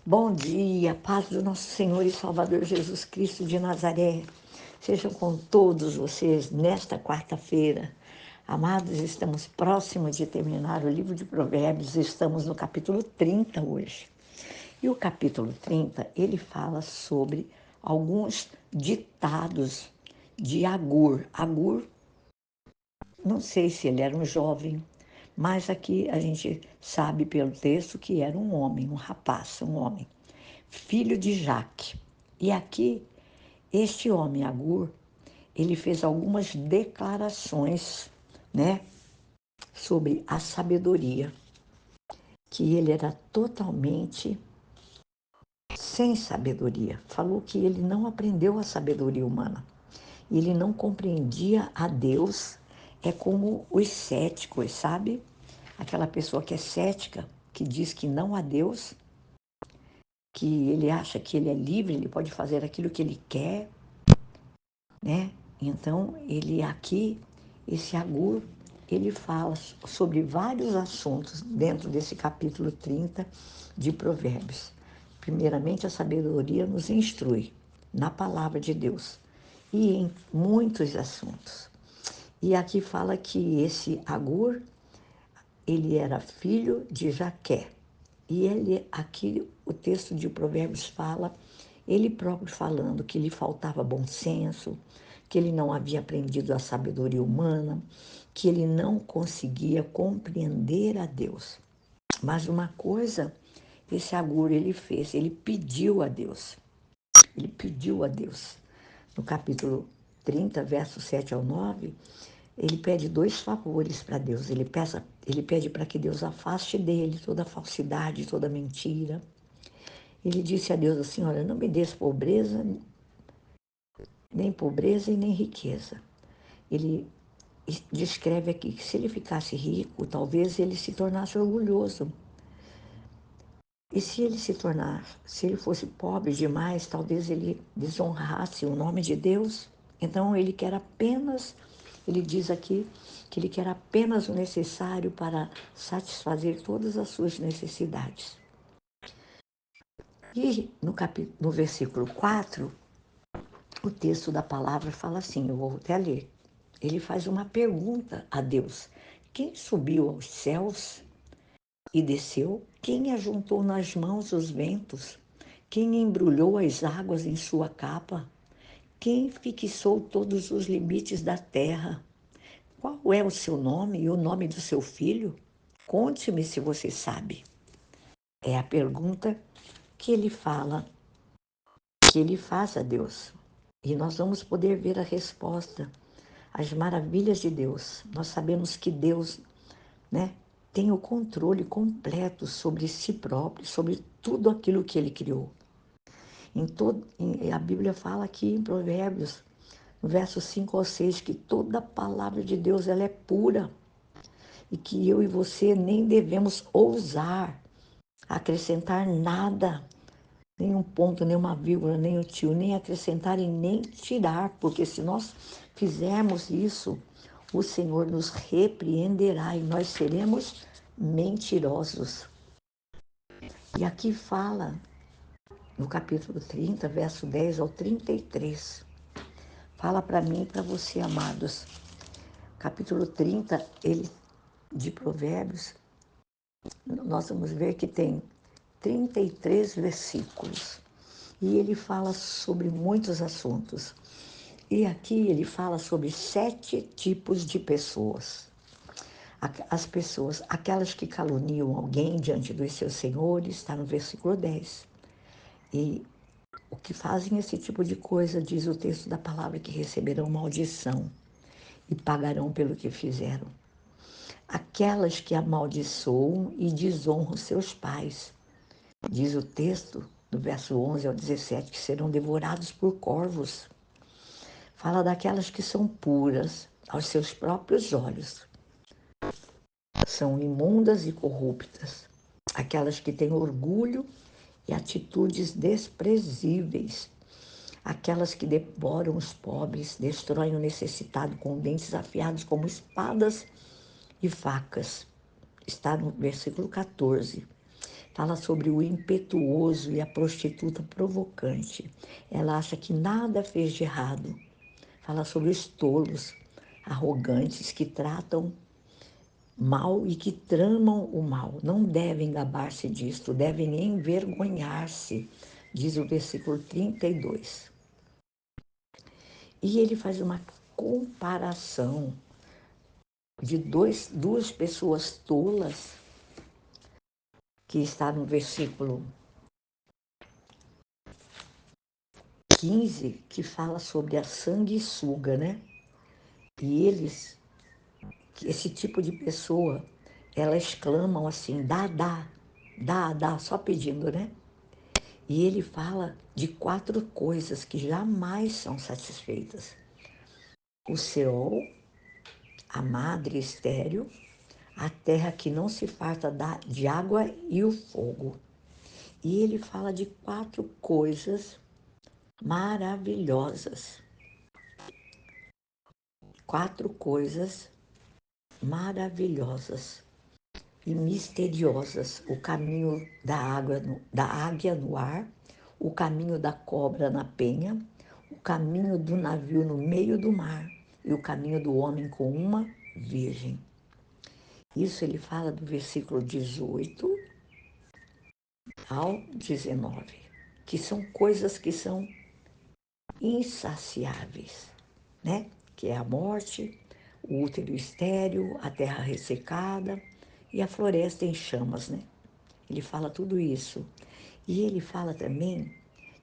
Bom dia, paz do nosso Senhor e Salvador Jesus Cristo de Nazaré. Sejam com todos vocês nesta quarta-feira. Amados, estamos próximos de terminar o livro de Provérbios, estamos no capítulo 30 hoje. E o capítulo 30, ele fala sobre alguns ditados de Agur. Agur, não sei se ele era um jovem, mas aqui a gente sabe pelo texto que era um homem, um rapaz, um homem, filho de Jaque. E aqui, este homem, Agur, ele fez algumas declarações, né, sobre a sabedoria, que ele era totalmente sem sabedoria. Falou que ele não aprendeu a sabedoria humana. Ele não compreendia a Deus. É como os céticos, sabe? Aquela pessoa que é cética, que diz que não há Deus, que ele acha que ele é livre, ele pode fazer aquilo que ele quer, né? Então, ele aqui, esse Agur, ele fala sobre vários assuntos dentro desse capítulo 30 de Provérbios. Primeiramente, a sabedoria nos instrui na palavra de Deus e em muitos assuntos. E aqui fala que esse Agur, ele era filho de Jaqué. E ele, aqui o texto de Provérbios fala, ele próprio falando que lhe faltava bom senso, que ele não havia aprendido a sabedoria humana, que ele não conseguia compreender a Deus. Mas uma coisa, esse Agur ele fez, ele pediu a Deus. Ele pediu a Deus. No capítulo 30, versos 7 ao 9, ele pede dois favores para Deus. Ele pede para que Deus afaste dele toda falsidade, toda mentira. Ele disse a Deus assim, olha, não me des pobreza e nem riqueza. Ele descreve aqui que se ele ficasse rico, talvez ele se tornasse orgulhoso. E se ele fosse pobre demais, talvez ele desonrasse o nome de Deus. Então ele diz aqui que ele quer apenas o necessário para satisfazer todas as suas necessidades. E no versículo 4, o texto da palavra fala assim, eu vou até ler. Ele faz uma pergunta a Deus. Quem subiu aos céus e desceu? Quem ajuntou nas mãos os ventos? Quem embrulhou as águas em sua capa? Quem fixou todos os limites da terra? Qual é o seu nome e o nome do seu filho? Conte-me se você sabe. É a pergunta que ele fala, que ele faz a Deus. E nós vamos poder ver a resposta, as maravilhas de Deus. Nós sabemos que Deus, né, tem o controle completo sobre si próprio, sobre tudo aquilo que ele criou. A Bíblia fala aqui em Provérbios, no verso 5 ao 6, que toda a palavra de Deus ela é pura e que eu e você nem devemos ousar acrescentar nada, nenhum ponto, nenhuma vírgula, nem o tio, nem acrescentar e nem tirar, porque se nós fizermos isso, o Senhor nos repreenderá e nós seremos mentirosos. E aqui fala, no capítulo 30, verso 10 ao 33, fala para mim e para você, amados. Capítulo 30, de Provérbios, nós vamos ver que tem 33 versículos. E ele fala sobre muitos assuntos. E aqui ele fala sobre 7 tipos de pessoas. As pessoas, aquelas que caluniam alguém diante dos seus senhores, está no versículo 10. E o que fazem esse tipo de coisa, diz o texto da palavra, que receberão maldição e pagarão pelo que fizeram. Aquelas que amaldiçoam e desonram seus pais, diz o texto, do verso 11 ao 17, que serão devorados por corvos. Fala daquelas que são puras aos seus próprios olhos, são imundas e corruptas. Aquelas que têm orgulho e atitudes desprezíveis. Aquelas que devoram os pobres, destroem o necessitado com dentes afiados como espadas e facas. Está no versículo 14. Fala sobre o impetuoso e a prostituta provocante. Ela acha que nada fez de errado. Fala sobre os tolos, arrogantes, que tratam mal e que tramam o mal. Não devem gabar-se disto, devem envergonhar-se, diz o versículo 32. E ele faz uma comparação de duas pessoas tolas, que está no versículo 15, que fala sobre a sanguessuga, né? E esse tipo de pessoa, elas clamam assim, dá, só pedindo, né? E ele fala de 4 coisas que jamais são satisfeitas: o Seol, a madre estéril, a terra que não se farta de água e o fogo. E ele fala de 4 coisas maravilhosas. 4 coisas maravilhosas e misteriosas: o caminho da águia no ar, o caminho da cobra na penha, o caminho do navio no meio do mar e o caminho do homem com uma virgem. Isso ele fala do versículo 18 ao 19, que são coisas que são insaciáveis, né? Que é a morte, o útero estéril, a terra ressecada e a floresta em chamas, né? Ele fala tudo isso. E ele fala também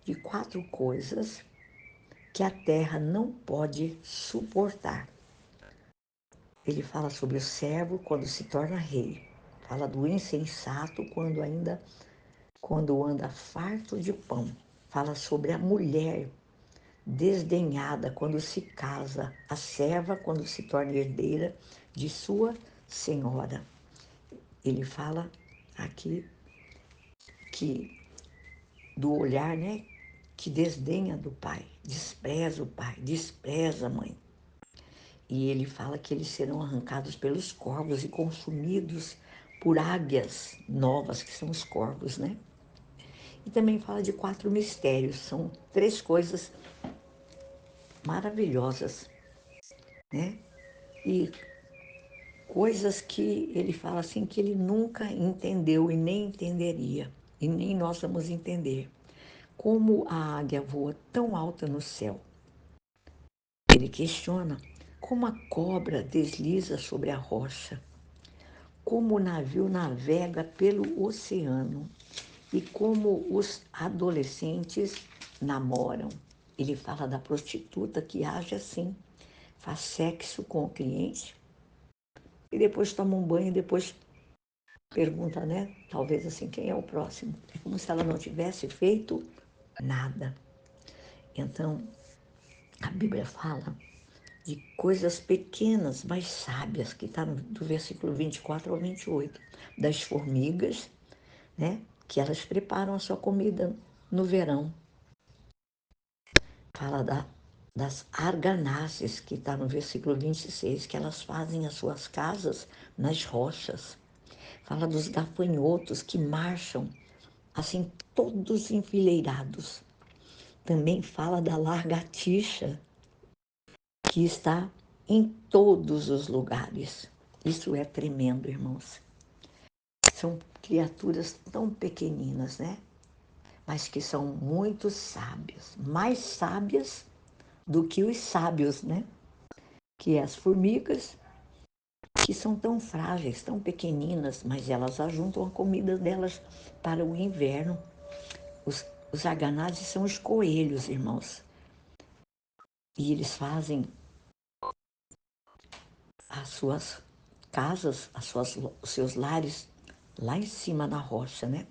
de 4 coisas que a terra não pode suportar. Ele fala sobre o servo quando se torna rei. Fala do insensato quando anda farto de pão. Fala sobre a mulher desdenhada quando se casa, a serva quando se torna herdeira de sua senhora. Ele fala aqui que do olhar, né, que desdenha do pai, despreza o pai, despreza a mãe. E ele fala que eles serão arrancados pelos corvos e consumidos por águias novas, que são os corvos, né? E também fala de 4 mistérios, são 3 coisas maravilhosas, né? E coisas que ele fala assim que ele nunca entendeu e nem entenderia, e nem nós vamos entender. Como a águia voa tão alta no céu? Ele questiona como a cobra desliza sobre a rocha, como o navio navega pelo oceano e como os adolescentes namoram. Ele fala da prostituta que age assim, faz sexo com o cliente e depois toma um banho e depois pergunta, né? Talvez assim, quem é o próximo? É como se ela não tivesse feito nada. Então, a Bíblia fala de coisas pequenas, mas sábias, que está do versículo 24 ao 28, das formigas, né? Que elas preparam a sua comida no verão. Fala das arganazes, que está no versículo 26, que elas fazem as suas casas nas rochas. Fala dos gafanhotos que marcham assim, todos enfileirados. Também fala da lagartixa, que está em todos os lugares. Isso é tremendo, irmãos. São criaturas tão pequeninas, né? Mas que são muito sábias, mais sábias do que os sábios, né? Que é as formigas, que são tão frágeis, tão pequeninas, mas elas ajuntam a comida delas para o inverno. Os arganazes são os coelhos, irmãos. E eles fazem as suas casas, os seus lares lá em cima na rocha, né?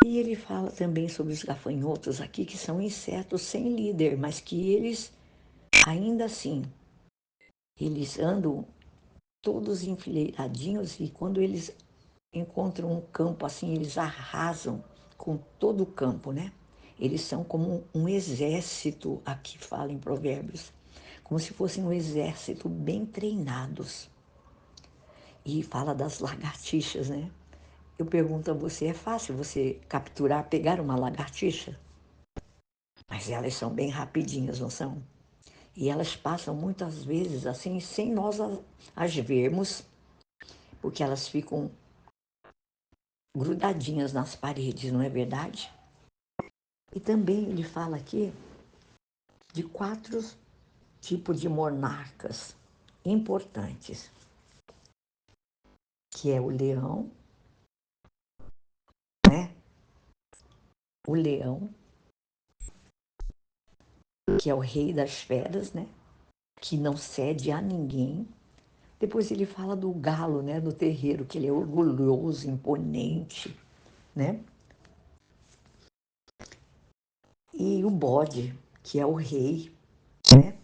E ele fala também sobre os gafanhotos aqui, que são insetos sem líder, mas que eles, ainda assim, eles andam todos enfileiradinhos e quando eles encontram um campo assim, eles arrasam com todo o campo, né? Eles são como um exército, aqui fala em Provérbios, como se fossem um exército bem treinados. E fala das lagartixas, né? eu pergunto a você, é fácil você capturar, pegar uma lagartixa? Mas elas são bem rapidinhas, não são? E elas passam muitas vezes assim, sem nós as vermos, porque elas ficam grudadinhas nas paredes, não é verdade? E também ele fala aqui de 4 tipos de monarcas importantes, que é o leão, né? O leão, que é o rei das feras, né? Que não cede a ninguém. Depois ele fala do galo, né? Do terreiro, que ele é orgulhoso, imponente, né? E o bode, que é o rei, né?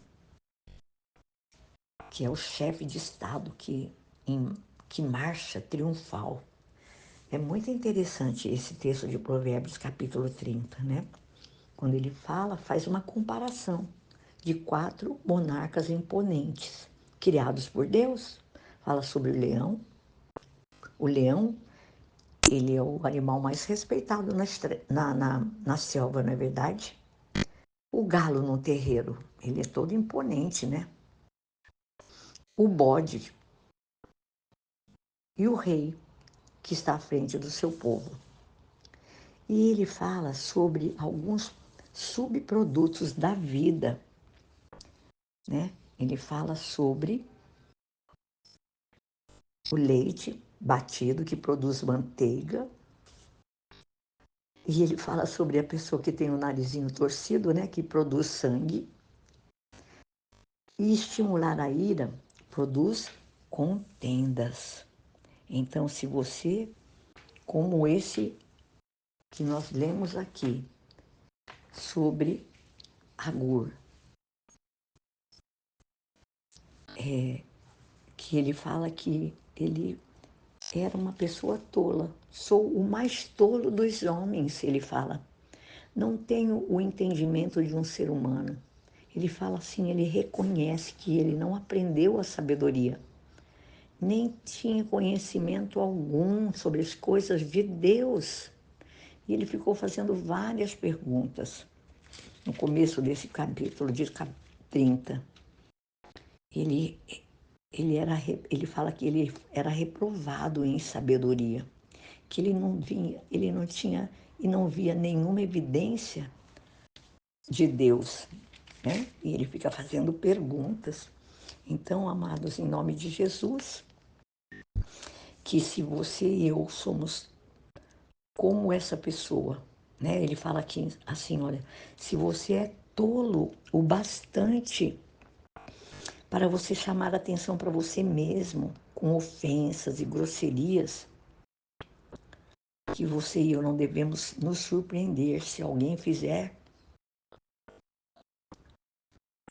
Que é o chefe de Estado que marcha triunfal. É muito interessante esse texto de Provérbios, capítulo 30, né? Quando ele fala, faz uma comparação de 4 monarcas imponentes, criados por Deus. Fala sobre o leão. O leão, ele é o animal mais respeitado na selva, não é verdade? O galo no terreiro, ele é todo imponente, né? O bode e o rei, que está à frente do seu povo. E ele fala sobre alguns subprodutos da vida, né? Ele fala sobre o leite batido que produz manteiga. E ele fala sobre a pessoa que tem o narizinho torcido, né? Que produz sangue. E estimular a ira produz contendas. Então, se você, como esse que nós lemos aqui, sobre Agur, que ele fala que ele era uma pessoa tola. Sou o mais tolo dos homens, ele fala. Não tenho o entendimento de um ser humano. Ele fala assim, ele reconhece que ele não aprendeu a sabedoria, nem tinha conhecimento algum sobre as coisas de Deus. E ele ficou fazendo várias perguntas no começo desse capítulo, de 30. Ele, ele fala que ele era reprovado em sabedoria, que ele não tinha e não via nenhuma evidência de Deus, né? E ele fica fazendo perguntas. Então, amados, em nome de Jesus, que se você e eu somos como essa pessoa, né? Ele fala aqui assim, olha, se você é tolo o bastante para você chamar a atenção para você mesmo, com ofensas e grosserias, que você e eu não devemos nos surpreender se alguém fizer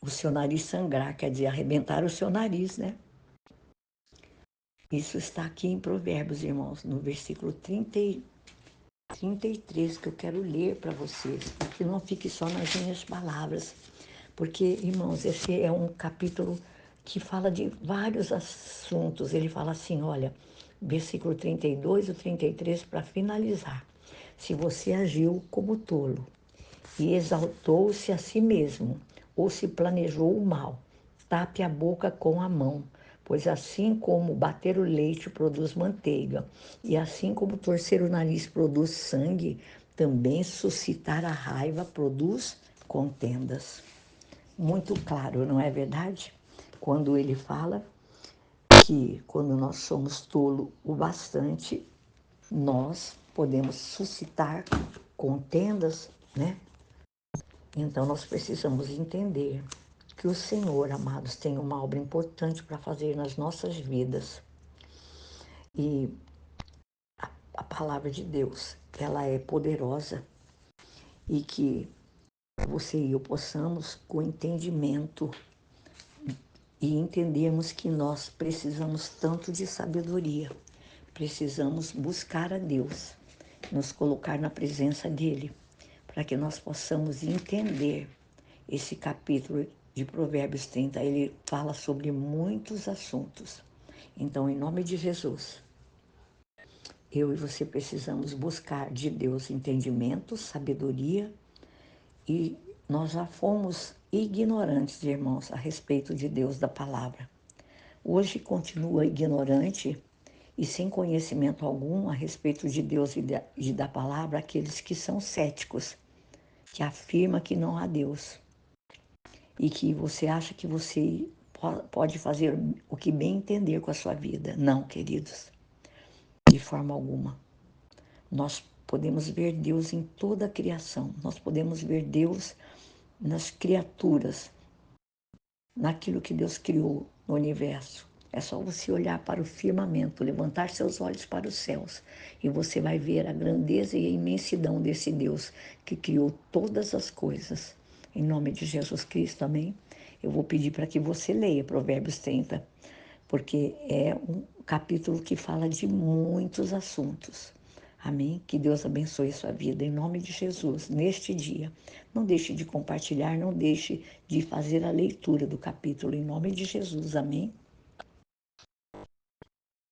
o seu nariz sangrar, quer dizer, arrebentar o seu nariz, né? Isso está aqui em Provérbios, irmãos, no versículo 33, que eu quero ler para vocês, para que não fique só nas minhas palavras. Porque, irmãos, esse é um capítulo que fala de vários assuntos. Ele fala assim, olha, versículo 32 e 33, para finalizar. Se você agiu como tolo e exaltou-se a si mesmo, ou se planejou o mal, tape a boca com a mão, pois assim como bater o leite produz manteiga, e assim como torcer o nariz produz sangue, também suscitar a raiva produz contendas. Muito claro, não é verdade? Quando ele fala que quando nós somos tolo o bastante, nós podemos suscitar contendas, né? Então, nós precisamos entender que o Senhor, amados, tem uma obra importante para fazer nas nossas vidas. E a palavra de Deus, ela é poderosa e que você e eu possamos, com entendimento, e entendermos que nós precisamos tanto de sabedoria, precisamos buscar a Deus, nos colocar na presença dEle, para que nós possamos entender esse capítulo de Provérbios 30. Ele fala sobre muitos assuntos. Então, em nome de Jesus, eu e você precisamos buscar de Deus entendimento, sabedoria, e nós já fomos ignorantes, irmãos, a respeito de Deus, da palavra. Hoje continua ignorante e sem conhecimento algum a respeito de Deus e da palavra aqueles que são céticos, que afirmam que não há Deus e que você acha que você pode fazer o que bem entender com a sua vida. Não, queridos, de forma alguma. Nós podemos ver Deus em toda a criação, nós podemos ver Deus nas criaturas, naquilo que Deus criou no universo. É só você olhar para o firmamento, levantar seus olhos para os céus e você vai ver a grandeza e a imensidão desse Deus que criou todas as coisas. Em nome de Jesus Cristo, amém? Eu vou pedir para que você leia Provérbios 30, porque é um capítulo que fala de muitos assuntos. Amém? Que Deus abençoe a sua vida, em nome de Jesus, neste dia. Não deixe de compartilhar, não deixe de fazer a leitura do capítulo, em nome de Jesus. Amém?